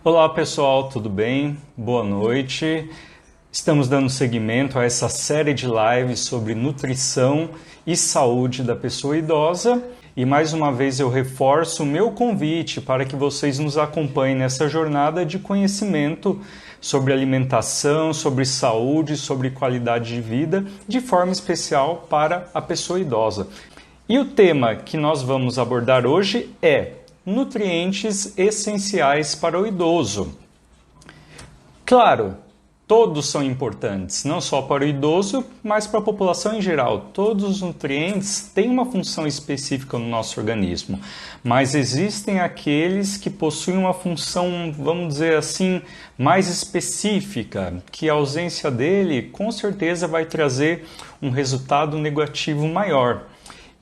Olá pessoal, tudo bem? Boa noite. Estamos dando seguimento a essa série de lives sobre nutrição e saúde da pessoa idosa. E mais uma vez eu reforço o meu convite para que vocês nos acompanhem nessa jornada de conhecimento sobre alimentação, sobre saúde, sobre qualidade de vida, de forma especial para a pessoa idosa. E o tema que nós vamos abordar hoje é nutrientes essenciais para o idoso. Claro, todos são importantes, não só para o idoso, mas para a população em geral. Todos os nutrientes têm uma função específica no nosso organismo, mas existem aqueles que possuem uma função, vamos dizer assim, mais específica, que a ausência dele com certeza vai trazer um resultado negativo maior.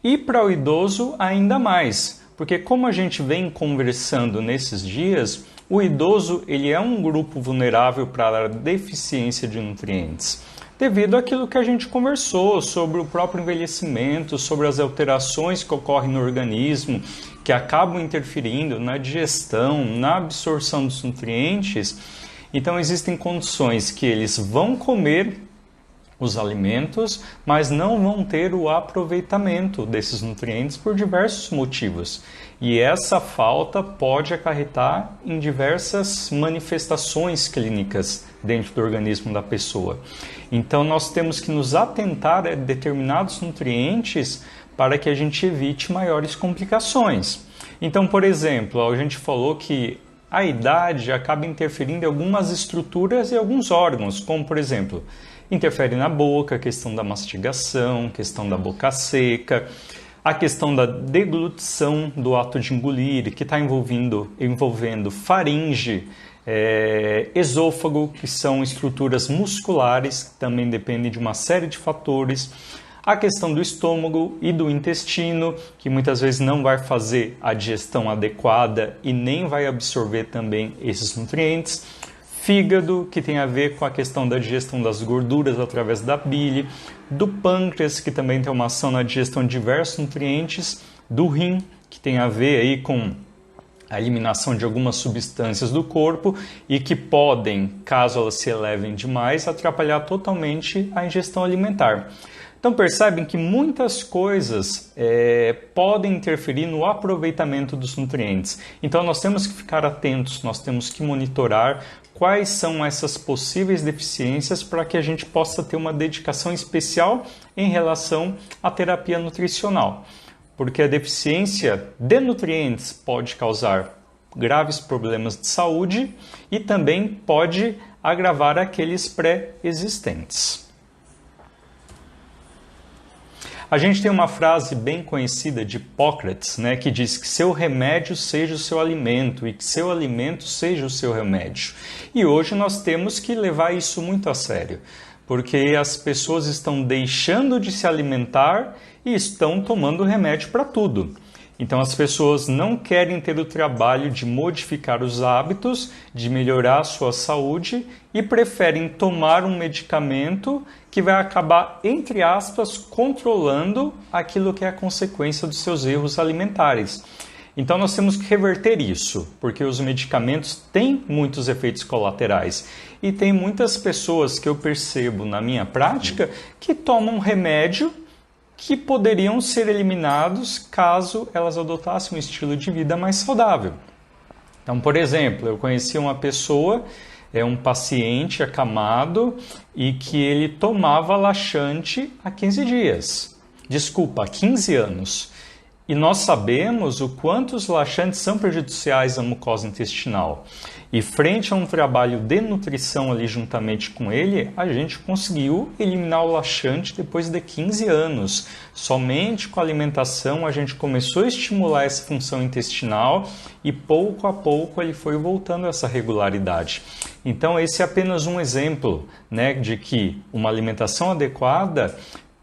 E para o idoso ainda mais, porque como a gente vem conversando nesses dias, o idoso ele é um grupo vulnerável para a deficiência de nutrientes, devido àquilo que a gente conversou sobre o próprio envelhecimento, sobre as alterações que ocorrem no organismo, que acabam interferindo na digestão, na absorção dos nutrientes. Então existem condições que eles vão comer os alimentos, mas não vão ter o aproveitamento desses nutrientes por diversos motivos. E essa falta pode acarretar em diversas manifestações clínicas dentro do organismo da pessoa. Então nós temos que nos atentar a determinados nutrientes para que a gente evite maiores complicações. Então, por exemplo, a gente falou que a idade acaba interferindo em algumas estruturas e alguns órgãos, como por exemplo, interfere na boca, a questão da mastigação, questão da boca seca, a questão da deglutição do ato de engolir, que está envolvendo faringe, esôfago, que são estruturas musculares, que também dependem de uma série de fatores, a questão do estômago e do intestino, que muitas vezes não vai fazer a digestão adequada e nem vai absorver também esses nutrientes. Fígado, que tem a ver com a questão da digestão das gorduras através da bile, do pâncreas, que também tem uma ação na digestão de diversos nutrientes, do rim, que tem a ver aí com a eliminação de algumas substâncias do corpo e que podem, caso elas se elevem demais, atrapalhar totalmente a ingestão alimentar. Então percebem que muitas coisas podem interferir no aproveitamento dos nutrientes. Então nós temos que ficar atentos, nós temos que monitorar quais são essas possíveis deficiências para que a gente possa ter uma dedicação especial em relação à terapia nutricional. Porque a deficiência de nutrientes pode causar graves problemas de saúde e também pode agravar aqueles pré-existentes. A gente tem uma frase bem conhecida de Hipócrates, que diz que seu remédio seja o seu alimento e que seu alimento seja o seu remédio. E hoje nós temos que levar isso muito a sério, porque as pessoas estão deixando de se alimentar e estão tomando remédio para tudo. Então as pessoas não querem ter o trabalho de modificar os hábitos, de melhorar a sua saúde e preferem tomar um medicamento que vai acabar, entre aspas, controlando aquilo que é a consequência dos seus erros alimentares. Então nós temos que reverter isso, porque os medicamentos têm muitos efeitos colaterais. E tem muitas pessoas que eu percebo na minha prática que tomam remédio que poderiam ser eliminados caso elas adotassem um estilo de vida mais saudável. Então, por exemplo, eu conheci uma pessoa, um paciente acamado, e que ele tomava laxante há 15 dias. Desculpa, há 15 anos. E nós sabemos o quanto os laxantes são prejudiciais à mucosa intestinal. E frente a um trabalho de nutrição ali juntamente com ele, a gente conseguiu eliminar o laxante depois de 15 anos. Somente com a alimentação a gente começou a estimular essa função intestinal e pouco a pouco ele foi voltando a essa regularidade. Então esse é apenas um exemplo, de que uma alimentação adequada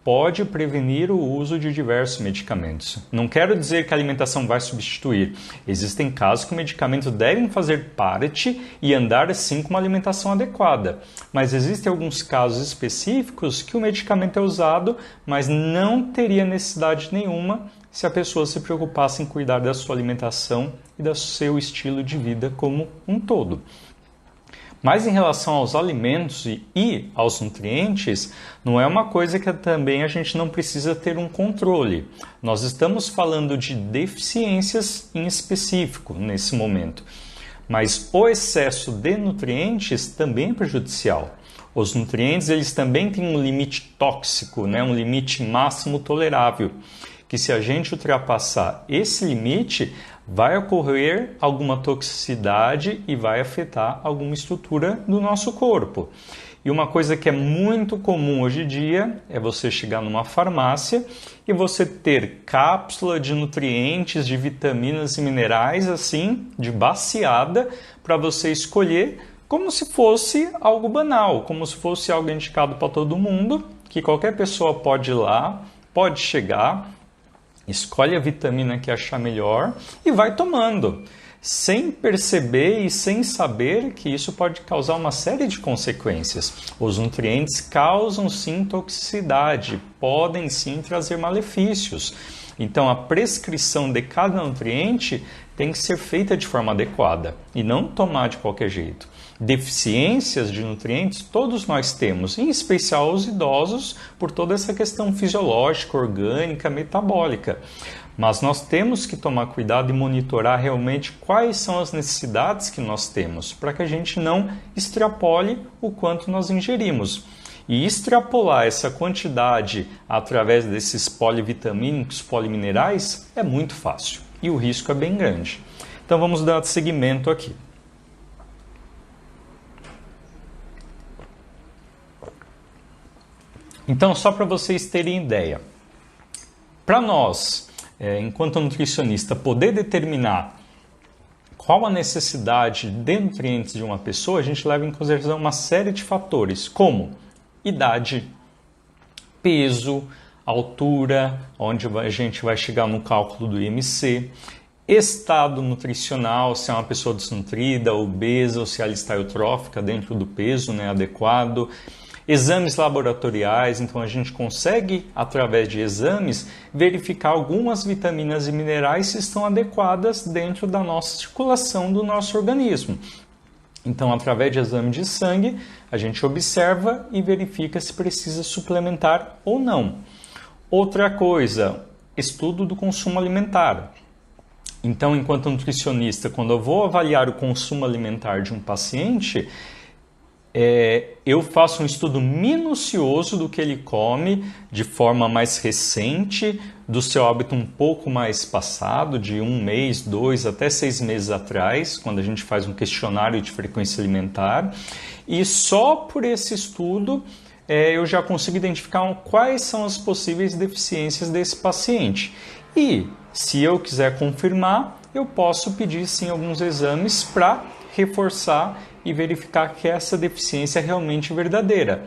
pode prevenir o uso de diversos medicamentos. Não quero dizer que a alimentação vai substituir. Existem casos que medicamentos devem fazer parte e andar assim com uma alimentação adequada. Mas existem alguns casos específicos que o medicamento é usado, mas não teria necessidade nenhuma se a pessoa se preocupasse em cuidar da sua alimentação e do seu estilo de vida como um todo. Mas em relação aos alimentos e aos nutrientes, não é uma coisa que também a gente não precisa ter um controle. Nós estamos falando de deficiências em específico nesse momento. Mas o excesso de nutrientes também é prejudicial. Os nutrientes eles também têm um limite tóxico, um limite máximo tolerável, que se a gente ultrapassar esse limite, vai ocorrer alguma toxicidade e vai afetar alguma estrutura do nosso corpo. E uma coisa que é muito comum hoje em dia é você chegar numa farmácia e você ter cápsula de nutrientes, de vitaminas e minerais, assim, de baseada, para você escolher como se fosse algo banal, como se fosse algo indicado para todo mundo, que qualquer pessoa pode ir lá, pode chegar, escolhe a vitamina que achar melhor e vai tomando, sem perceber e sem saber que isso pode causar uma série de consequências. Os nutrientes causam sim toxicidade, podem sim trazer malefícios. Então a prescrição de cada nutriente tem que ser feita de forma adequada e não tomar de qualquer jeito. Deficiências de nutrientes todos nós temos, em especial os idosos, por toda essa questão fisiológica, orgânica, metabólica. Mas nós temos que tomar cuidado e monitorar realmente quais são as necessidades que nós temos, para que a gente não extrapole o quanto nós ingerimos. E extrapolar essa quantidade através desses polivitamínicos, poliminerais, é muito fácil e o risco é bem grande. Então vamos dar seguimento aqui. Então, só para vocês terem ideia, para nós, enquanto nutricionista, poder determinar qual a necessidade de nutrientes de uma pessoa, a gente leva em consideração uma série de fatores, como idade, peso, altura, onde a gente vai chegar no cálculo do IMC, estado nutricional, se é uma pessoa desnutrida, obesa ou se ela está eutrófica dentro do peso adequado, exames laboratoriais, então a gente consegue, através de exames, verificar algumas vitaminas e minerais se estão adequadas dentro da nossa circulação do nosso organismo. Então, através de exame de sangue, a gente observa e verifica se precisa suplementar ou não. Outra coisa, estudo do consumo alimentar. Então, enquanto nutricionista, quando eu vou avaliar o consumo alimentar de um paciente, eu faço um estudo minucioso do que ele come de forma mais recente, do seu hábito um pouco mais passado, de 1 mês, 2 até 6 meses atrás, quando a gente faz um questionário de frequência alimentar. E só por esse estudo eu já consigo identificar quais são as possíveis deficiências desse paciente. E se eu quiser confirmar, eu posso pedir sim alguns exames para reforçar e verificar que essa deficiência é realmente verdadeira.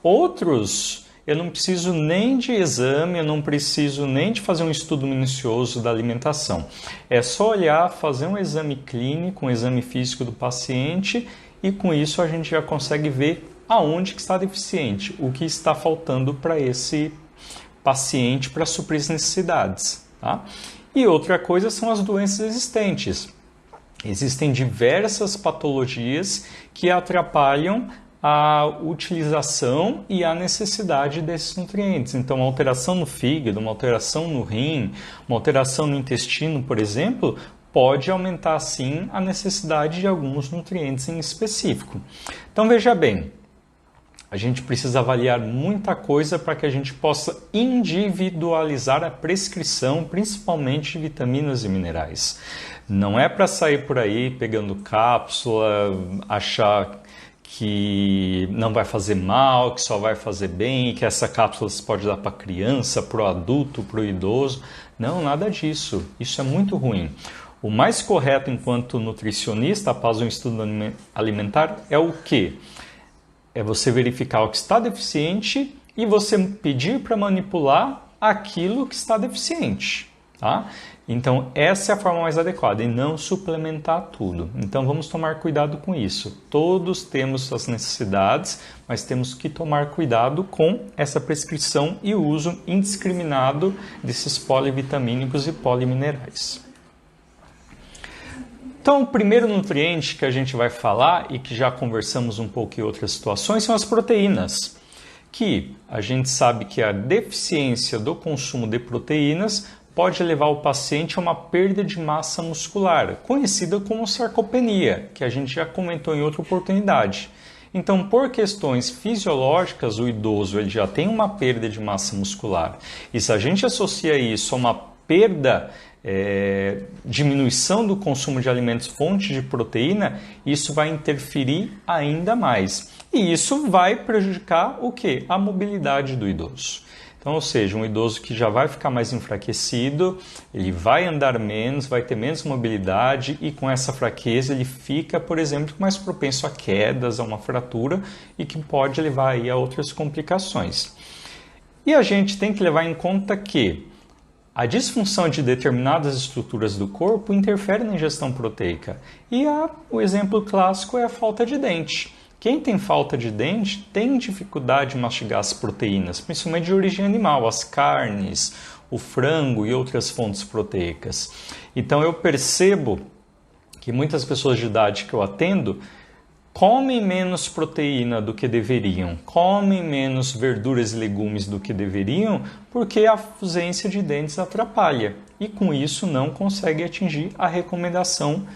Outros, eu não preciso nem de exame, eu não preciso nem de fazer um estudo minucioso da alimentação. É só olhar, fazer um exame clínico, um exame físico do paciente e com isso a gente já consegue ver aonde que está deficiente, o que está faltando para esse paciente para suprir as necessidades. Tá? E outra coisa são as doenças existentes. Existem diversas patologias que atrapalham a utilização e a necessidade desses nutrientes. Então, uma alteração no fígado, uma alteração no rim, uma alteração no intestino, por exemplo, pode aumentar, sim, a necessidade de alguns nutrientes em específico. Então, veja bem, a gente precisa avaliar muita coisa para que a gente possa individualizar a prescrição, principalmente de vitaminas e minerais. Não é para sair por aí pegando cápsula, achar que não vai fazer mal, que só vai fazer bem, que essa cápsula se pode dar para a criança, para o adulto, para o idoso. Não, nada disso. Isso é muito ruim. O mais correto enquanto nutricionista, após um estudo alimentar, é o quê? É você verificar o que está deficiente e você pedir para manipular aquilo que está deficiente. tá? Então, essa é a forma mais adequada e não suplementar tudo. Então, vamos tomar cuidado com isso. Todos temos as necessidades, mas temos que tomar cuidado com essa prescrição e o uso indiscriminado desses polivitamínicos e poliminerais. Então, o primeiro nutriente que a gente vai falar e que já conversamos um pouco em outras situações são as proteínas, que a gente sabe que a deficiência do consumo de proteínas pode levar o paciente a uma perda de massa muscular, conhecida como sarcopenia, que a gente já comentou em outra oportunidade. Então, por questões fisiológicas, o idoso ele já tem uma perda de massa muscular. E se a gente associa isso a uma perda, diminuição do consumo de alimentos fonte de proteína, isso vai interferir ainda mais. E isso vai prejudicar o quê? A mobilidade do idoso. Então, ou seja, um idoso que já vai ficar mais enfraquecido, ele vai andar menos, vai ter menos mobilidade e com essa fraqueza ele fica, por exemplo, mais propenso a quedas, a uma fratura e que pode levar aí a outras complicações. E a gente tem que levar em conta que a disfunção de determinadas estruturas do corpo interfere na ingestão proteica. E o exemplo clássico é a falta de dente. Quem tem falta de dente tem dificuldade de mastigar as proteínas, principalmente de origem animal, as carnes, o frango e outras fontes proteicas. Então eu percebo que muitas pessoas de idade que eu atendo comem menos proteína do que deveriam, comem menos verduras e legumes do que deveriam, porque a ausência de dentes atrapalha e com isso não consegue atingir a recomendação,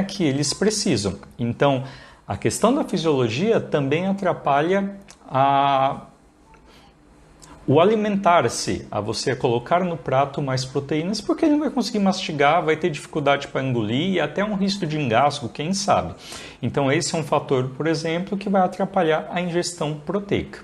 que eles precisam. Então, a questão da fisiologia também atrapalha o alimentar-se, a você colocar no prato mais proteínas, porque ele não vai conseguir mastigar, vai ter dificuldade para engolir e até um risco de engasgo, quem sabe. Então esse é um fator, por exemplo, que vai atrapalhar a ingestão proteica.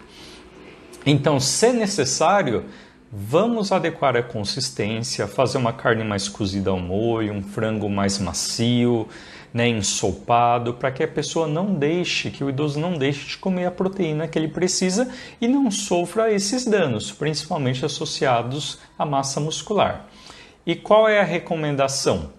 Então, se necessário, vamos adequar a consistência, fazer uma carne mais cozida ao molho, um frango mais macio, ensopado, para que a pessoa não deixe, que o idoso não deixe de comer a proteína que ele precisa e não sofra esses danos, principalmente associados à massa muscular. E qual é a recomendação?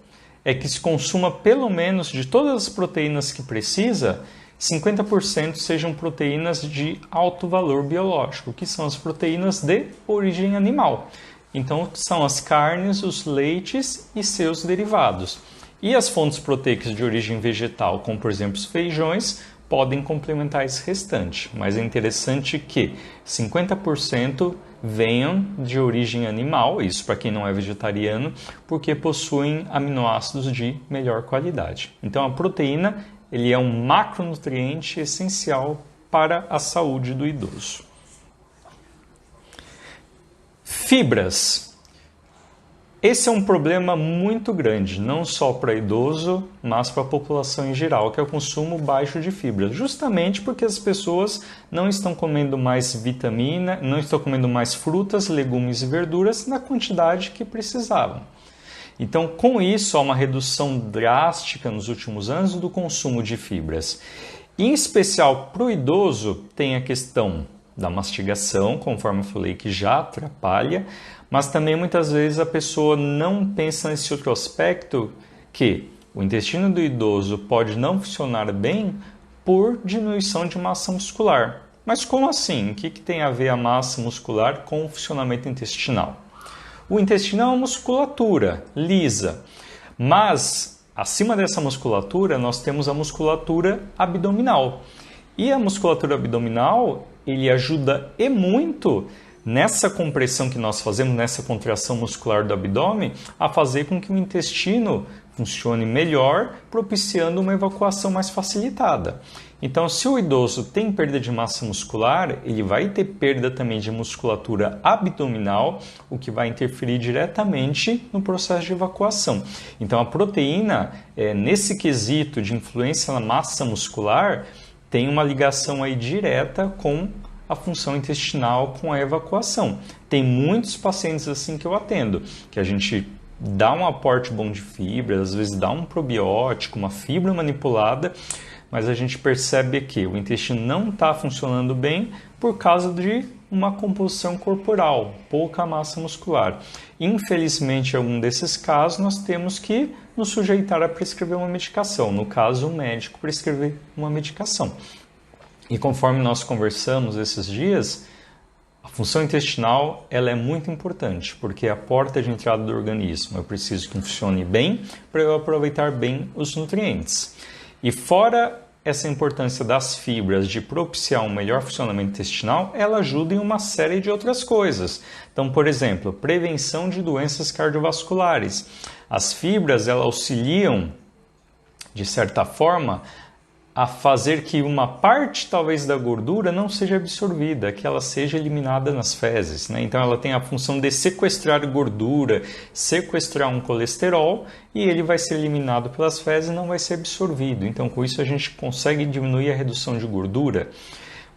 É que se consuma pelo menos de todas as proteínas que precisa, 50% sejam proteínas de alto valor biológico, que são as proteínas de origem animal. Então, são as carnes, os leites e seus derivados. E as fontes proteicas de origem vegetal, como por exemplo os feijões, podem complementar esse restante. Mas é interessante que 50% venham de origem animal, isso para quem não é vegetariano, porque possuem aminoácidos de melhor qualidade. Então a proteína ele é um macronutriente essencial para a saúde do idoso. Fibras. Esse é um problema muito grande, não só para idoso, mas para a população em geral, que é o consumo baixo de fibra. Justamente porque as pessoas não estão comendo mais vitamina, não estão comendo mais frutas, legumes e verduras na quantidade que precisavam. Então, com isso, há uma redução drástica nos últimos anos do consumo de fibras. Em especial para o idoso, tem a questão da mastigação, conforme eu falei, que já atrapalha, mas também muitas vezes a pessoa não pensa nesse outro aspecto, que o intestino do idoso pode não funcionar bem por diminuição de massa muscular. Mas como assim? O que tem a ver a massa muscular com o funcionamento intestinal? O intestino é uma musculatura lisa, mas acima dessa musculatura nós temos a musculatura abdominal. E a musculatura abdominal, ele ajuda e muito nessa compressão que nós fazemos, nessa contração muscular do abdômen, a fazer com que o intestino funcione melhor, propiciando uma evacuação mais facilitada. Então, se o idoso tem perda de massa muscular, ele vai ter perda também de musculatura abdominal, o que vai interferir diretamente no processo de evacuação. Então, a proteína, nesse quesito de influência na massa muscular, tem uma ligação aí direta com a função intestinal, com a evacuação. Tem muitos pacientes assim que eu atendo, que a gente dá um aporte bom de fibras, às vezes dá um probiótico, uma fibra manipulada, mas a gente percebe que o intestino não está funcionando bem por causa de uma composição corporal, pouca massa muscular. Infelizmente, em algum desses casos, nós temos que nos sujeitar a prescrever uma medicação. No caso, o médico prescrever uma medicação. E conforme nós conversamos esses dias, a função intestinal ela é muito importante, porque é a porta de entrada do organismo. Eu preciso que funcione bem para eu aproveitar bem os nutrientes. E fora essa importância das fibras de propiciar um melhor funcionamento intestinal, ela ajuda em uma série de outras coisas. Então, por exemplo, prevenção de doenças cardiovasculares. As fibras elas auxiliam, de certa forma, a fazer que uma parte talvez da gordura não seja absorvida, que ela seja eliminada nas fezes, né? Então ela tem a função de sequestrar gordura, sequestrar um colesterol e ele vai ser eliminado pelas fezes e não vai ser absorvido. Então com isso a gente consegue diminuir a redução de gordura.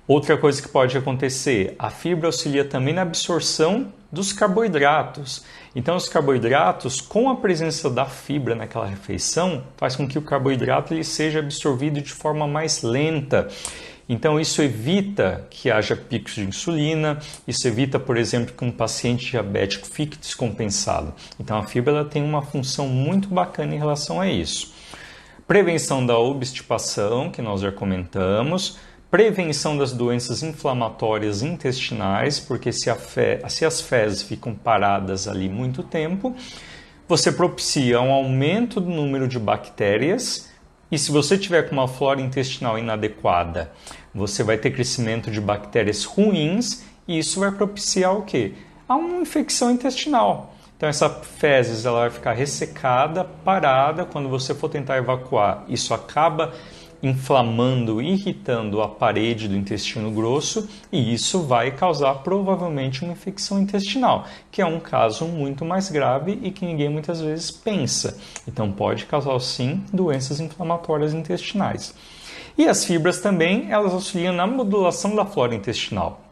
Outra coisa que pode acontecer, a fibra auxilia também na absorção dos carboidratos. Então, os carboidratos, com a presença da fibra naquela refeição, faz com que o carboidrato ele seja absorvido de forma mais lenta. Então, isso evita que haja picos de insulina, isso evita, por exemplo, que um paciente diabético fique descompensado. Então, a fibra ela tem uma função muito bacana em relação a isso. Prevenção da obstipação, que nós já comentamos. Prevenção das doenças inflamatórias intestinais, porque se as fezes ficam paradas ali muito tempo, você propicia um aumento do número de bactérias e se você tiver com uma flora intestinal inadequada, você vai ter crescimento de bactérias ruins e isso vai propiciar o quê? A uma infecção intestinal. Então essa fezes ela vai ficar ressecada, parada, quando você for tentar evacuar, isso acaba inflamando, irritando a parede do intestino grosso e isso vai causar provavelmente uma infecção intestinal, que é um caso muito mais grave e que ninguém muitas vezes pensa. Então pode causar sim doenças inflamatórias intestinais. E as fibras também, elas auxiliam na modulação da flora intestinal.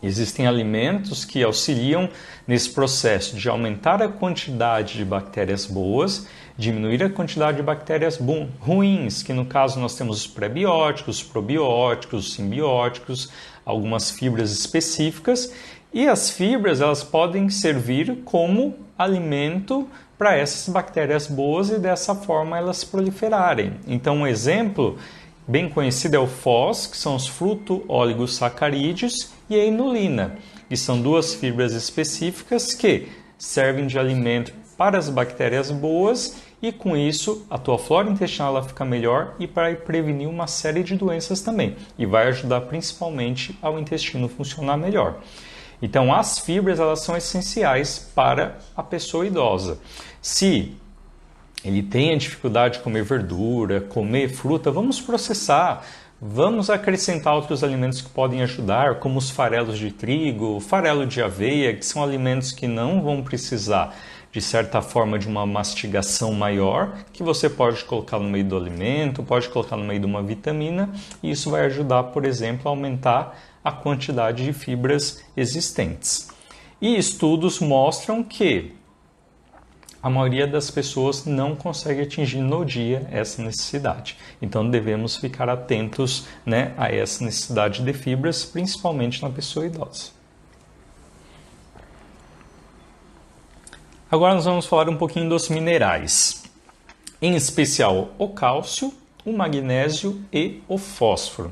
Existem alimentos que auxiliam nesse processo de aumentar a quantidade de bactérias boas, diminuir a quantidade de bactérias ruins, que no caso nós temos os prebióticos, os probióticos, os simbióticos, algumas fibras específicas, e as fibras elas podem servir como alimento para essas bactérias boas e dessa forma elas proliferarem. Então um exemplo bem conhecido é o FOS, que são os fruto-oligosacarídeos, e a inulina, que são duas fibras específicas que servem de alimento para as bactérias boas e com isso a tua flora intestinal ela fica melhor e vai prevenir uma série de doenças também e vai ajudar principalmente ao intestino funcionar melhor. Então as fibras elas são essenciais para a pessoa idosa. Se ele tem a dificuldade de comer verdura, comer fruta, vamos processar, vamos acrescentar outros alimentos que podem ajudar, como os farelos de trigo, farelo de aveia, que são alimentos que não vão precisar, de certa forma, de uma mastigação maior, que você pode colocar no meio do alimento, pode colocar no meio de uma vitamina, e isso vai ajudar, por exemplo, a aumentar a quantidade de fibras existentes. E estudos mostram que a maioria das pessoas não consegue atingir no dia essa necessidade. Então devemos ficar atentos, né, a essa necessidade de fibras, principalmente na pessoa idosa. Agora nós vamos falar um pouquinho dos minerais, em especial o cálcio, o magnésio e o fósforo.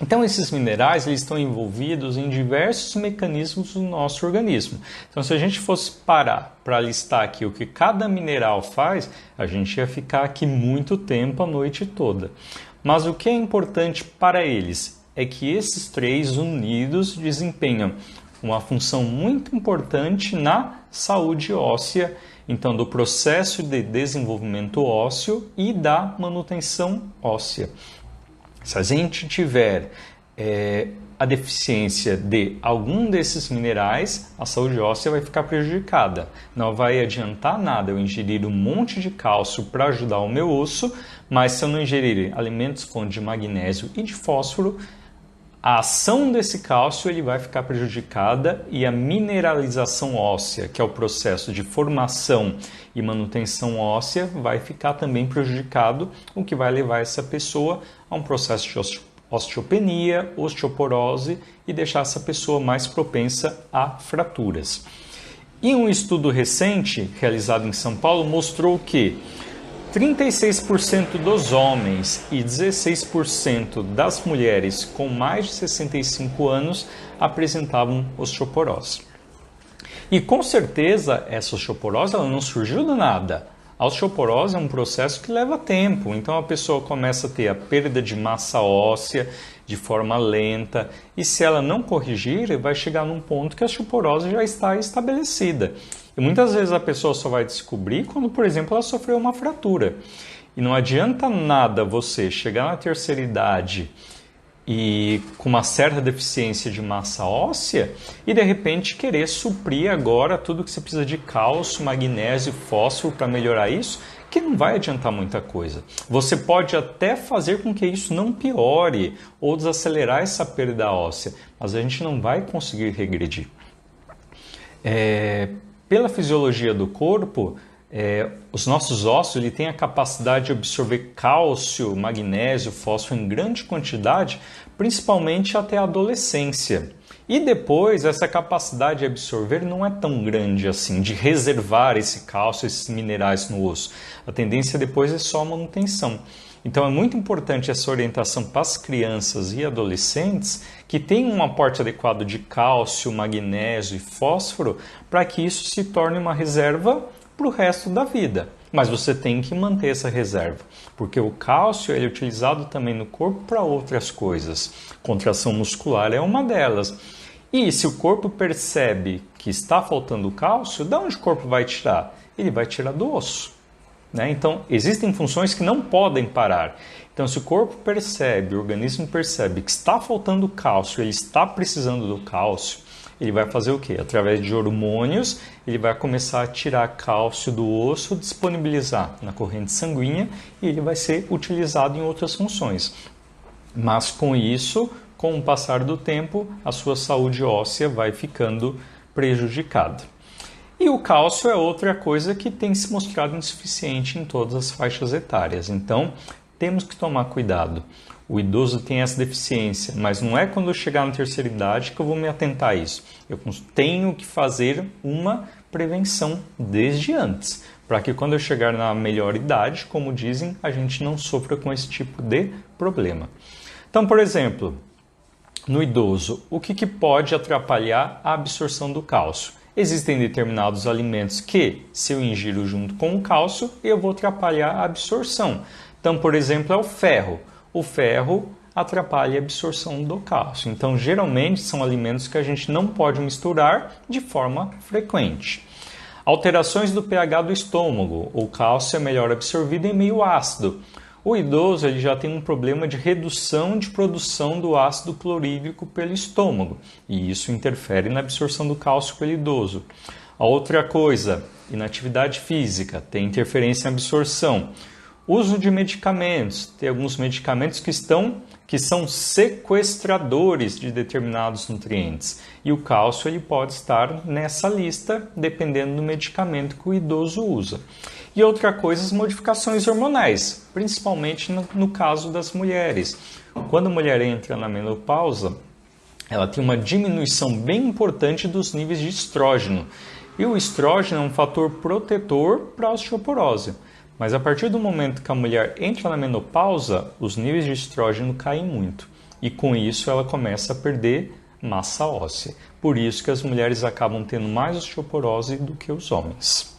Então esses minerais eles estão envolvidos em diversos mecanismos do nosso organismo. Então se a gente fosse parar para listar aqui o que cada mineral faz, a gente ia ficar aqui muito tempo, a noite toda. Mas o que é importante para eles é que esses três unidos desempenham uma função muito importante na saúde óssea, então do processo de desenvolvimento ósseo e da manutenção óssea. Se a gente tiver a deficiência de algum desses minerais, a saúde óssea vai ficar prejudicada. Não vai adiantar nada eu ingerir um monte de cálcio para ajudar o meu osso, mas se eu não ingerir alimentos fontes de magnésio e de fósforo, a ação desse cálcio ele vai ficar prejudicada e a mineralização óssea, que é o processo de formação e manutenção óssea, vai ficar também prejudicado, o que vai levar essa pessoa a um processo de osteopenia, osteoporose e deixar essa pessoa mais propensa a fraturas. E um estudo recente, realizado em São Paulo, mostrou que 36% dos homens e 16% das mulheres com mais de 65 anos apresentavam osteoporose. E com certeza essa osteoporose ela não surgiu do nada. A osteoporose é um processo que leva tempo, então a pessoa começa a ter a perda de massa óssea de forma lenta e se ela não corrigir, vai chegar num ponto que a osteoporose já está estabelecida. E muitas vezes a pessoa só vai descobrir quando, por exemplo, ela sofreu uma fratura. E não adianta nada você chegar na terceira idade e com uma certa deficiência de massa óssea e de repente querer suprir agora tudo que você precisa de cálcio, magnésio, fósforo para melhorar isso, que não vai adiantar muita coisa. Você pode até fazer com que isso não piore ou desacelerar essa perda óssea, mas a gente não vai conseguir regredir. Pela fisiologia do corpo, os nossos ossos têm a capacidade de absorver cálcio, magnésio, fósforo em grande quantidade, principalmente até a adolescência. E depois, essa capacidade de absorver não é tão grande assim, de reservar esse cálcio, esses minerais no osso. A tendência depois é só a manutenção. Então é muito importante essa orientação para as crianças e adolescentes que tenham um aporte adequado de cálcio, magnésio e fósforo para que isso se torne uma reserva para o resto da vida. Mas você tem que manter essa reserva, porque o cálcio ele é utilizado também no corpo para outras coisas. Contração muscular é uma delas. E se o corpo percebe que está faltando cálcio, de onde o corpo vai tirar? Ele vai tirar do osso. Então, existem funções que não podem parar. Então, se o corpo percebe, o organismo percebe que está faltando cálcio, ele está precisando do cálcio, ele vai fazer o quê? Através de hormônios, ele vai começar a tirar cálcio do osso, disponibilizar na corrente sanguínea e ele vai ser utilizado em outras funções. Mas com isso, com o passar do tempo, a sua saúde óssea vai ficando prejudicada. E o cálcio é outra coisa que tem se mostrado insuficiente em todas as faixas etárias. Então, temos que tomar cuidado. O idoso tem essa deficiência, mas não é quando eu chegar na terceira idade que eu vou me atentar a isso. Eu tenho que fazer uma prevenção desde antes, para que quando eu chegar na melhor idade, como dizem, a gente não sofra com esse tipo de problema. Então, por exemplo, no idoso, o que pode atrapalhar a absorção do cálcio? Existem determinados alimentos que, se eu ingiro junto com o cálcio, eu vou atrapalhar a absorção. Então, por exemplo, é o ferro. O ferro atrapalha a absorção do cálcio. Então, geralmente, são alimentos que a gente não pode misturar de forma frequente. Alterações do pH do estômago. O cálcio é melhor absorvido em meio ácido. O idoso ele já tem um problema de redução de produção do ácido clorídrico pelo estômago e isso interfere na absorção do cálcio pelo idoso. A outra coisa, inatividade física, tem interferência na absorção. Uso de medicamentos, tem alguns medicamentos que são sequestradores de determinados nutrientes e o cálcio ele pode estar nessa lista dependendo do medicamento que o idoso usa. E outra coisa, as modificações hormonais, principalmente no caso das mulheres. Quando a mulher entra na menopausa, ela tem uma diminuição bem importante dos níveis de estrógeno. E o estrógeno é um fator protetor para a osteoporose. Mas a partir do momento que a mulher entra na menopausa, os níveis de estrógeno caem muito. E com isso ela começa a perder massa óssea. Por isso que as mulheres acabam tendo mais osteoporose do que os homens.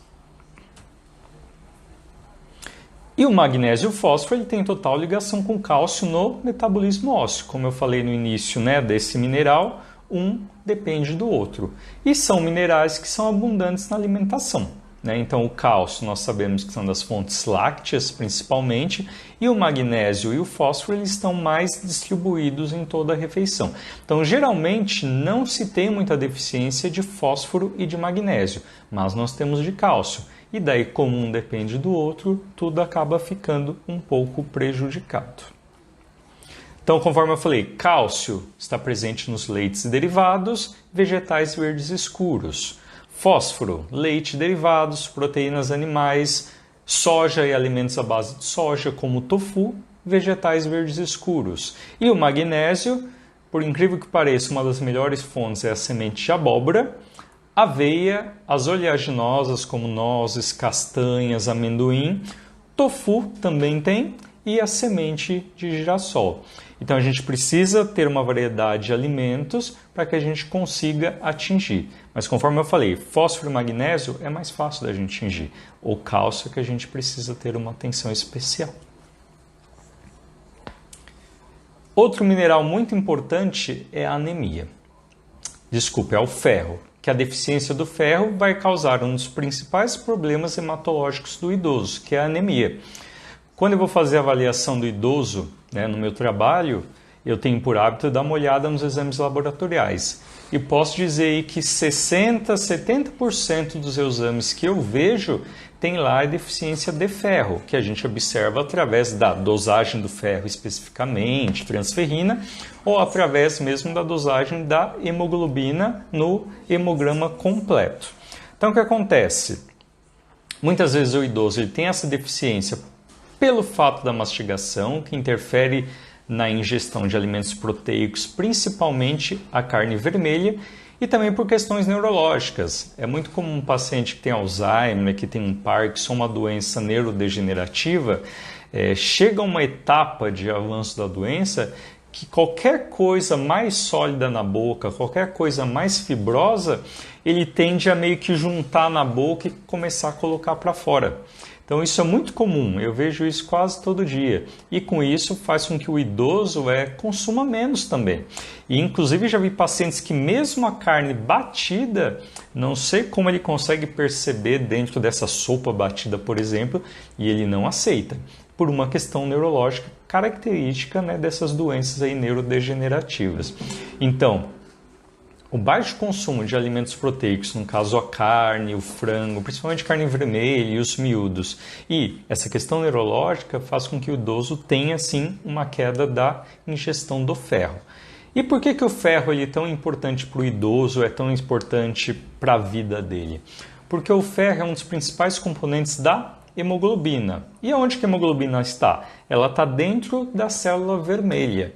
E o magnésio e o fósforo ele tem total ligação com o cálcio no metabolismo ósseo. Como eu falei no início desse mineral, um depende do outro. E são minerais que são abundantes na alimentação. Então o cálcio nós sabemos que são das fontes lácteas principalmente, e o magnésio e o fósforo eles estão mais distribuídos em toda a refeição. Então geralmente não se tem muita deficiência de fósforo e de magnésio, mas nós temos de cálcio. E daí, como um depende do outro, tudo acaba ficando um pouco prejudicado. Então, conforme eu falei, cálcio está presente nos leites e derivados, vegetais verdes escuros. Fósforo, leite e derivados, proteínas animais, soja e alimentos à base de soja, como tofu, vegetais verdes escuros. E o magnésio, por incrível que pareça, uma das melhores fontes é a semente de abóbora, aveia, as oleaginosas como nozes, castanhas, amendoim, tofu também tem, e a semente de girassol. Então a gente precisa ter uma variedade de alimentos para que a gente consiga atingir. Mas conforme eu falei, fósforo e magnésio é mais fácil da gente atingir. O cálcio é que a gente precisa ter uma atenção especial. Outro mineral muito importante é a anemia. Desculpe, é o ferro, que a deficiência do ferro vai causar um dos principais problemas hematológicos do idoso, que é a anemia. Quando eu vou fazer a avaliação do idoso, no meu trabalho, eu tenho por hábito dar uma olhada nos exames laboratoriais. E posso dizer aí que 60%, 70% dos exames que eu vejo tem lá a deficiência de ferro, que a gente observa através da dosagem do ferro especificamente, transferrina, ou através mesmo da dosagem da hemoglobina no hemograma completo. Então o que acontece? Muitas vezes o idoso ele tem essa deficiência pelo fato da mastigação, que interfere na ingestão de alimentos proteicos, principalmente a carne vermelha, e também por questões neurológicas. É muito comum um paciente que tem Alzheimer, que tem um Parkinson, uma doença neurodegenerativa, chega a uma etapa de avanço da doença que qualquer coisa mais sólida na boca, qualquer coisa mais fibrosa, ele tende a meio que juntar na boca e começar a colocar para fora. Então isso é muito comum, eu vejo isso quase todo dia. E com isso faz com que o idoso consuma menos também. E inclusive já vi pacientes que mesmo a carne batida, não sei como ele consegue perceber dentro dessa sopa batida, por exemplo, e ele não aceita. Por uma questão neurológica característica dessas doenças aí neurodegenerativas. Então, o baixo consumo de alimentos proteicos, no caso a carne, o frango, principalmente carne vermelha e os miúdos, e essa questão neurológica faz com que o idoso tenha, sim, uma queda da ingestão do ferro. E por que o ferro é tão importante para o idoso, é tão importante para a vida dele? Porque o ferro é um dos principais componentes da hemoglobina. E onde que a hemoglobina está? Ela está dentro da célula vermelha.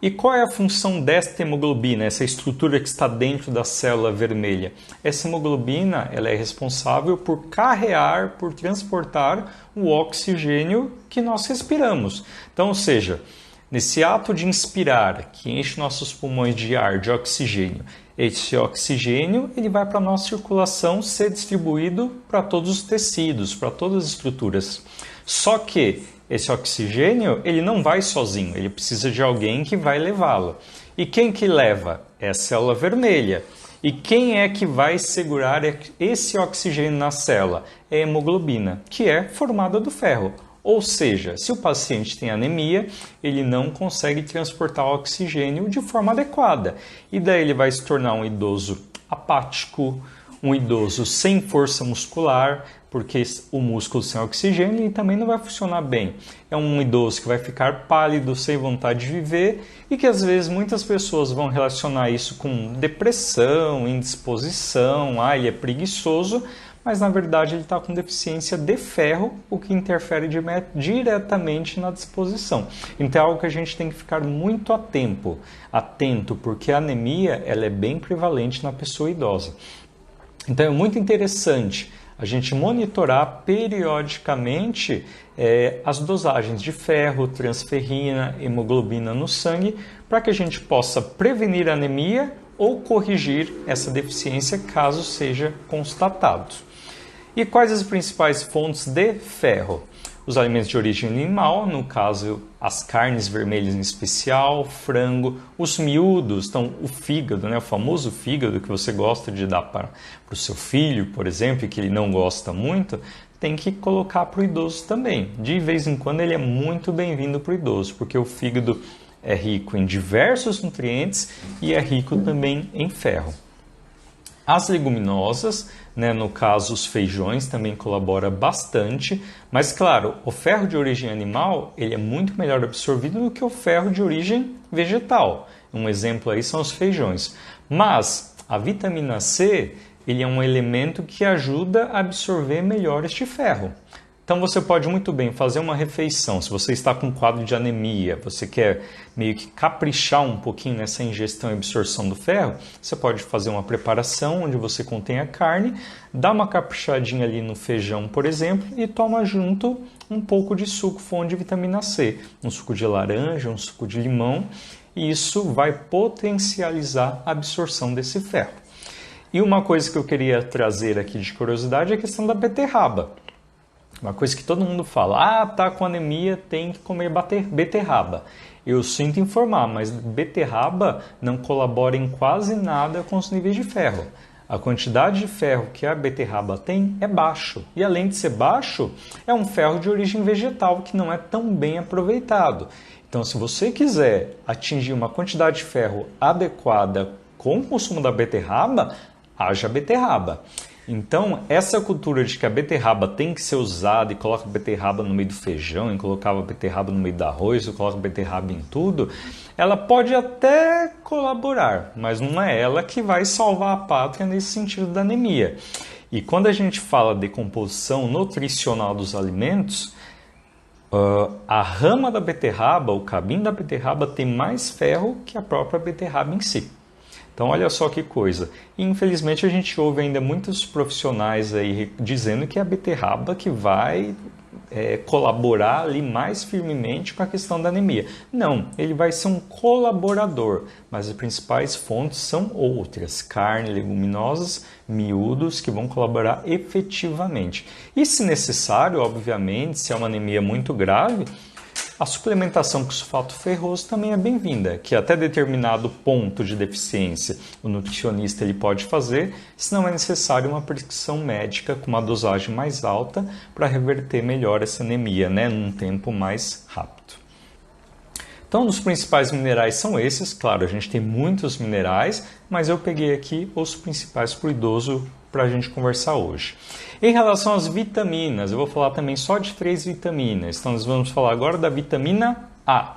E qual é a função desta hemoglobina, essa estrutura que está dentro da célula vermelha? Essa hemoglobina ela é responsável por carrear, por transportar o oxigênio que nós respiramos. Então, ou seja, nesse ato de inspirar, que enche nossos pulmões de ar, de oxigênio, esse oxigênio ele vai para a nossa circulação ser distribuído para todos os tecidos, para todas as estruturas. Só que esse oxigênio ele não vai sozinho, ele precisa de alguém que vai levá-lo. E quem que leva? É a célula vermelha. E quem é que vai segurar esse oxigênio na célula? É a hemoglobina, que é formada do ferro. Ou seja, se o paciente tem anemia, ele não consegue transportar o oxigênio de forma adequada. E daí ele vai se tornar um idoso apático, um idoso sem força muscular, porque o músculo sem oxigênio ele também não vai funcionar bem. É um idoso que vai ficar pálido, sem vontade de viver e que às vezes muitas pessoas vão relacionar isso com depressão, indisposição, ele é preguiçoso, mas na verdade ele está com deficiência de ferro, o que interfere diretamente na disposição. Então é algo que a gente tem que ficar muito atento, porque a anemia ela é bem prevalente na pessoa idosa. Então é muito interessante a gente monitorar periodicamente as dosagens de ferro, transferrina, hemoglobina no sangue, para que a gente possa prevenir a anemia ou corrigir essa deficiência caso seja constatado. E quais as principais fontes de ferro? Os alimentos de origem animal, no caso as carnes vermelhas em especial, frango, os miúdos, então o fígado, o famoso fígado que você gosta de dar para o seu filho, por exemplo, e que ele não gosta muito, tem que colocar para o idoso também. De vez em quando ele é muito bem-vindo para o idoso, porque o fígado é rico em diversos nutrientes e é rico também em ferro. As leguminosas, né, no caso os feijões, também colabora bastante, mas claro, o ferro de origem animal ele é muito melhor absorvido do que o ferro de origem vegetal. Um exemplo aí são os feijões. Mas a vitamina C ele é um elemento que ajuda a absorver melhor este ferro. Então você pode muito bem fazer uma refeição, se você está com um quadro de anemia, você quer meio que caprichar um pouquinho nessa ingestão e absorção do ferro, você pode fazer uma preparação onde você contém a carne, dá uma caprichadinha ali no feijão, por exemplo, e toma junto um pouco de suco fonte de vitamina C, um suco de laranja, um suco de limão, e isso vai potencializar a absorção desse ferro. E uma coisa que eu queria trazer aqui de curiosidade é a questão da beterraba. Uma coisa que todo mundo fala, tá com anemia, tem que comer beterraba. Eu sinto informar, mas beterraba não colabora em quase nada com os níveis de ferro. A quantidade de ferro que a beterraba tem é baixo. E além de ser baixo, é um ferro de origem vegetal que não é tão bem aproveitado. Então, se você quiser atingir uma quantidade de ferro adequada com o consumo da beterraba, haja beterraba. Então, essa cultura de que a beterraba tem que ser usada e coloca a beterraba no meio do feijão, e colocava a beterraba no meio do arroz, e coloca a beterraba em tudo, ela pode até colaborar, mas não é ela que vai salvar a pátria nesse sentido da anemia. E quando a gente fala de composição nutricional dos alimentos, a rama da beterraba, o cabinho da beterraba tem mais ferro que a própria beterraba em si. Então, olha só que coisa. E, infelizmente, a gente ouve ainda muitos profissionais aí dizendo que é a beterraba que vai colaborar ali mais firmemente com a questão da anemia. Não, ele vai ser um colaborador, mas as principais fontes são outras, carne, leguminosas, miúdos, que vão colaborar efetivamente. E, se necessário, obviamente, se é uma anemia muito grave, a suplementação com sulfato ferroso também é bem-vinda, que até determinado ponto de deficiência o nutricionista ele pode fazer, se não é necessário uma prescrição médica com uma dosagem mais alta para reverter melhor essa anemia, né, num tempo mais rápido. Então, os principais minerais são esses. Claro, a gente tem muitos minerais, mas eu peguei aqui os principais para o idoso para a gente conversar hoje. Em relação às vitaminas, eu vou falar também só de 3 vitaminas. Então, nós vamos falar agora da vitamina A,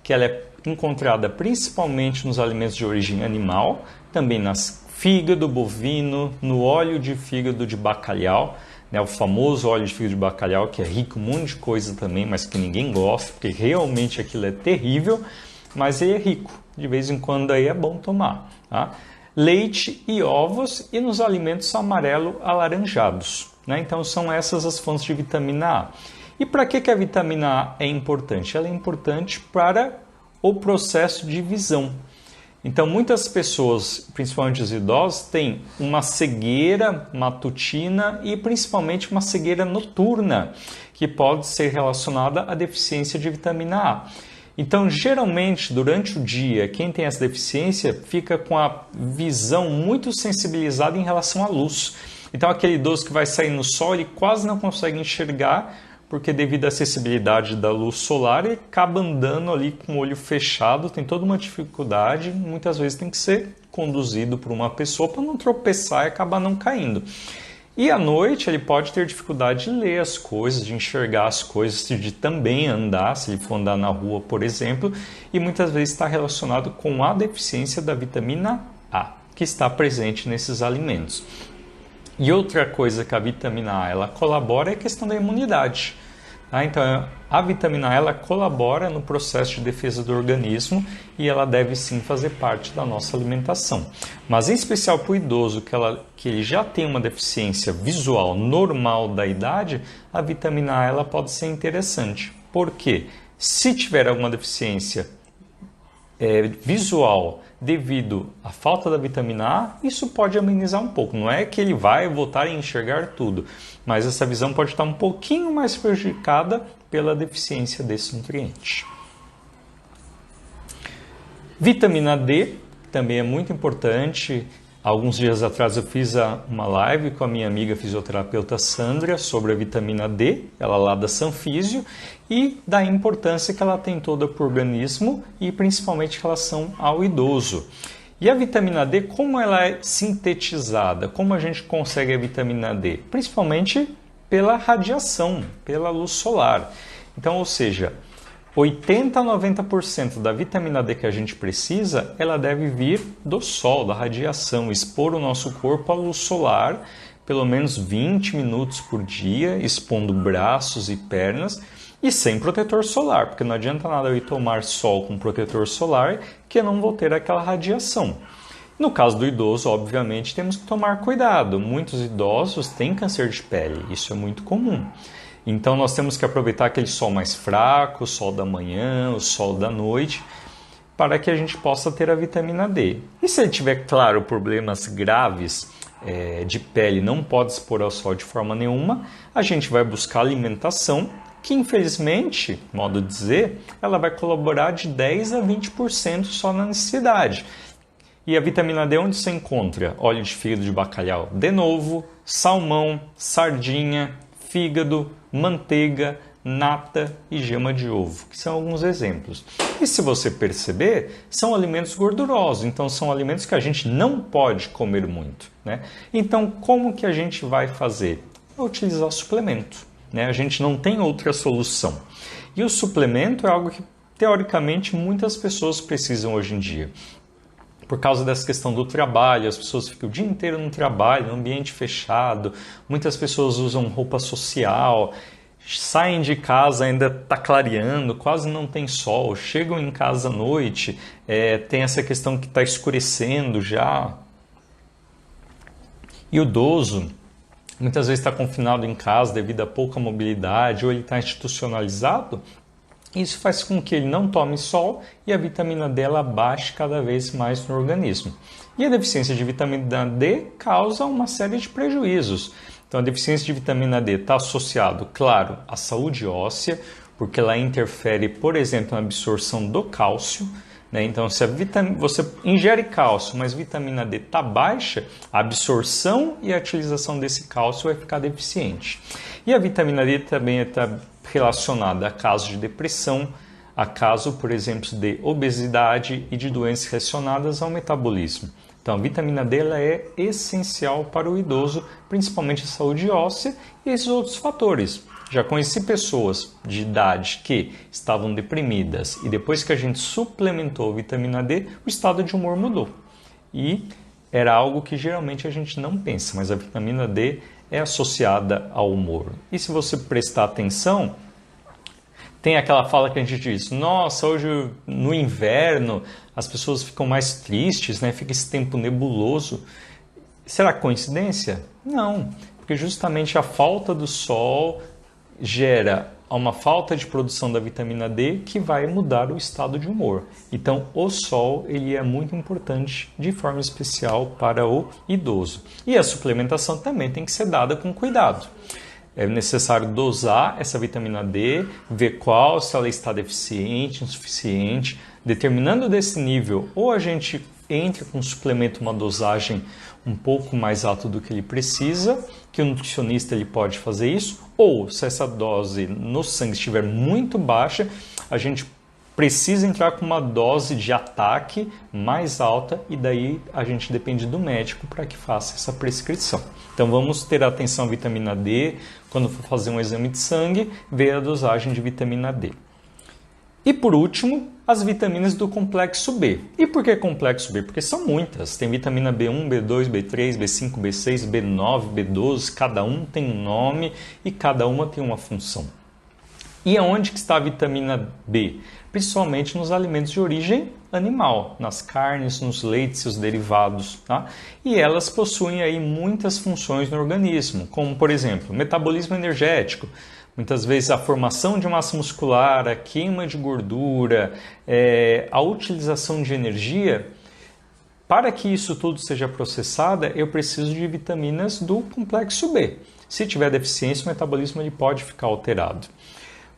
que ela é encontrada principalmente nos alimentos de origem animal, também nas fígado bovino, no óleo de fígado de bacalhau, né, o famoso óleo de fígado de bacalhau, que é rico em um monte de coisa também, mas que ninguém gosta, porque realmente aquilo é terrível, mas ele é rico. De vez em quando aí é bom tomar, tá? Leite e ovos e nos alimentos amarelo-alaranjados, né? Então são essas as fontes de vitamina A. E para que a vitamina A é importante? Ela é importante para o processo de visão. Então muitas pessoas, principalmente os idosos, têm uma cegueira matutina e principalmente uma cegueira noturna, que pode ser relacionada à deficiência de vitamina A. Então, geralmente, durante o dia, quem tem essa deficiência fica com a visão muito sensibilizada em relação à luz. Então, aquele idoso que vai sair no sol, ele quase não consegue enxergar, porque devido à acessibilidade da luz solar, ele acaba andando ali com o olho fechado, tem toda uma dificuldade, muitas vezes tem que ser conduzido por uma pessoa para não tropeçar e acabar não caindo. E à noite ele pode ter dificuldade de ler as coisas, de enxergar as coisas, de também andar, se ele for andar na rua, por exemplo, e muitas vezes está relacionado com a deficiência da vitamina A, que está presente nesses alimentos. E outra coisa que a vitamina A ela colabora é a questão da imunidade. Tá? Então, a vitamina A ela colabora no processo de defesa do organismo e ela deve sim fazer parte da nossa alimentação. Mas em especial para o idoso que ele já tem uma deficiência visual normal da idade, a vitamina A ela pode ser interessante. Por quê? Se tiver alguma deficiência visual devido à falta da vitamina A, isso pode amenizar um pouco. Não é que ele vai voltar a enxergar tudo, mas essa visão pode estar um pouquinho mais prejudicada pela deficiência desse nutriente. Vitamina D também é muito importante. Alguns dias atrás eu fiz uma live com a minha amiga fisioterapeuta Sandra sobre a vitamina D, ela lá da Sanfísio, e da importância que ela tem toda para o organismo e principalmente em relação ao idoso. E a vitamina D, como ela é sintetizada? Como a gente consegue a vitamina D? Principalmente pela radiação, pela luz solar. Então, ou seja, 80 a 90% da vitamina D que a gente precisa, ela deve vir do sol, da radiação, expor o nosso corpo à luz solar, pelo menos 20 minutos por dia, expondo braços e pernas, e sem protetor solar, porque não adianta nada eu ir tomar sol com protetor solar que eu não vou ter aquela radiação. No caso do idoso, obviamente, temos que tomar cuidado. Muitos idosos têm câncer de pele, isso é muito comum. Então nós temos que aproveitar aquele sol mais fraco, o sol da manhã, o sol da noite, para que a gente possa ter a vitamina D. E se ele tiver, claro, problemas graves de pele, não pode expor ao sol de forma nenhuma, a gente vai buscar alimentação, que infelizmente, modo de dizer, ela vai colaborar de 10 a 20% só na necessidade. E a vitamina D onde se encontra? Óleo de fígado de bacalhau de novo, salmão, sardinha, fígado, manteiga, nata e gema de ovo, que são alguns exemplos. E se você perceber, são alimentos gordurosos, então são alimentos que a gente não pode comer muito, né? Então, como que a gente vai fazer? Utilizar suplemento. A gente não tem outra solução. E o suplemento é algo que, teoricamente, muitas pessoas precisam hoje em dia. Por causa dessa questão do trabalho, as pessoas ficam o dia inteiro no trabalho, no ambiente fechado, muitas pessoas usam roupa social, saem de casa, ainda está clareando, quase não tem sol, chegam em casa à noite, tem essa questão que está escurecendo já. E o idoso muitas vezes está confinado em casa devido a pouca mobilidade ou ele está institucionalizado. Isso faz com que ele não tome sol e a vitamina D ela baixe cada vez mais no organismo. E a deficiência de vitamina D causa uma série de prejuízos. Então a deficiência de vitamina D está associado, claro, à saúde óssea, porque ela interfere, por exemplo, na absorção do cálcio. Então, se você ingere cálcio, mas vitamina D está baixa, a absorção e a utilização desse cálcio vai ficar deficiente. E a vitamina D também está relacionada a casos de depressão, a caso, por exemplo, de obesidade e de doenças relacionadas ao metabolismo. Então, a vitamina D ela é essencial para o idoso, principalmente a saúde óssea e esses outros fatores. Já conheci pessoas de idade que estavam deprimidas e depois que a gente suplementou vitamina D, o estado de humor mudou. E era algo que geralmente a gente não pensa, mas a vitamina D é associada ao humor. E se você prestar atenção, tem aquela fala que a gente diz, nossa, hoje no inverno as pessoas ficam mais tristes, fica esse tempo nebuloso. Será coincidência? Não, porque justamente a falta do sol gera uma falta de produção da vitamina D que vai mudar o estado de humor. Então, o sol ele é muito importante de forma especial para o idoso. E a suplementação também tem que ser dada com cuidado. É necessário dosar essa vitamina D, ver se ela está deficiente, insuficiente. Determinando desse nível, ou a gente entra com um suplemento, uma dosagem um pouco mais alta do que ele precisa, que o nutricionista ele pode fazer isso, ou se essa dose no sangue estiver muito baixa, a gente precisa entrar com uma dose de ataque mais alta e daí a gente depende do médico para que faça essa prescrição. Então vamos ter atenção à vitamina D, quando for fazer um exame de sangue, ver a dosagem de vitamina D. E por último, as vitaminas do complexo B. E por que complexo B? Porque são muitas. Tem vitamina B1, B2, B3, B5, B6, B9, B12. Cada um tem um nome e cada uma tem uma função. E aonde que está a vitamina B? Principalmente nos alimentos de origem animal, nas carnes, nos leites e os derivados. Tá? E elas possuem aí muitas funções no organismo, como por exemplo, metabolismo energético. Muitas vezes a formação de massa muscular, a queima de gordura, a utilização de energia. Para que isso tudo seja processado, eu preciso de vitaminas do complexo B. Se tiver deficiência, o metabolismo ele pode ficar alterado.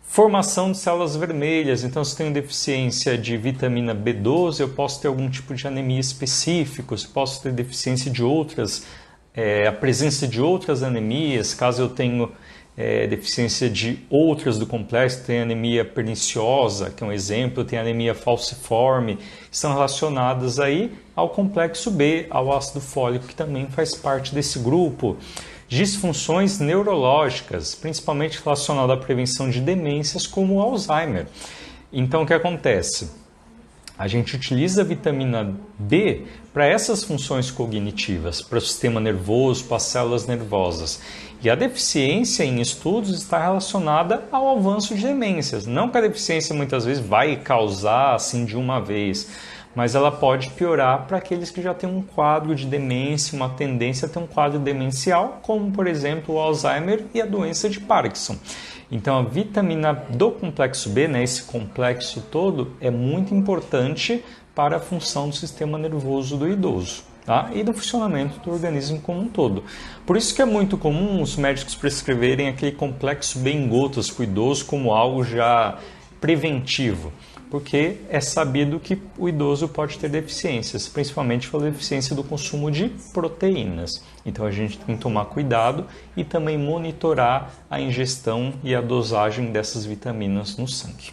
Formação de células vermelhas, então se tenho deficiência de vitamina B12, eu posso ter algum tipo de anemia específico, posso ter deficiência de outras, a presença de outras anemias, caso eu tenha deficiência de outras do complexo, tem anemia perniciosa, que é um exemplo, tem anemia falciforme, que são relacionadas aí ao complexo B, ao ácido fólico, que também faz parte desse grupo. Disfunções neurológicas, principalmente relacionadas à prevenção de demências como o Alzheimer. Então, o que acontece? A gente utiliza a vitamina B para essas funções cognitivas, para o sistema nervoso, para as células nervosas. E a deficiência em estudos está relacionada ao avanço de demências. Não que a deficiência muitas vezes vai causar assim de uma vez, mas ela pode piorar para aqueles que já têm um quadro de demência, uma tendência a ter um quadro demencial, como por exemplo o Alzheimer e a doença de Parkinson. Então a vitamina do complexo B, esse complexo todo, é muito importante para a função do sistema nervoso do idoso, tá? E do funcionamento do organismo como um todo. Por isso que é muito comum os médicos prescreverem aquele complexo B em gotas para o idoso como algo já preventivo, porque é sabido que o idoso pode ter deficiências, principalmente pela deficiência do consumo de proteínas. Então a gente tem que tomar cuidado e também monitorar a ingestão e a dosagem dessas vitaminas no sangue.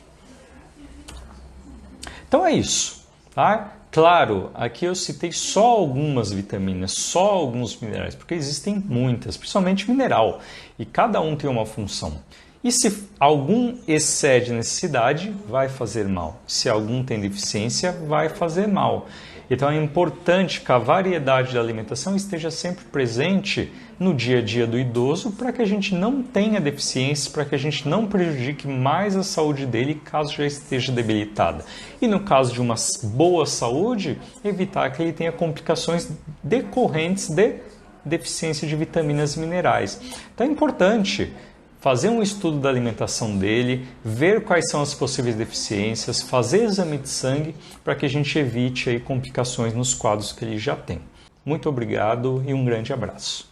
Então é isso, tá? Claro, aqui eu citei só algumas vitaminas, só alguns minerais, porque existem muitas, principalmente mineral, e cada um tem uma função. E se algum excede necessidade, vai fazer mal. Se algum tem deficiência, vai fazer mal. Então é importante que a variedade da alimentação esteja sempre presente no dia a dia do idoso para que a gente não tenha deficiências, para que a gente não prejudique mais a saúde dele caso já esteja debilitada. E no caso de uma boa saúde, evitar que ele tenha complicações decorrentes de deficiência de vitaminas e minerais. Então é importante fazer um estudo da alimentação dele, ver quais são as possíveis deficiências, fazer exame de sangue para que a gente evite aí complicações nos quadros que ele já tem. Muito obrigado e um grande abraço.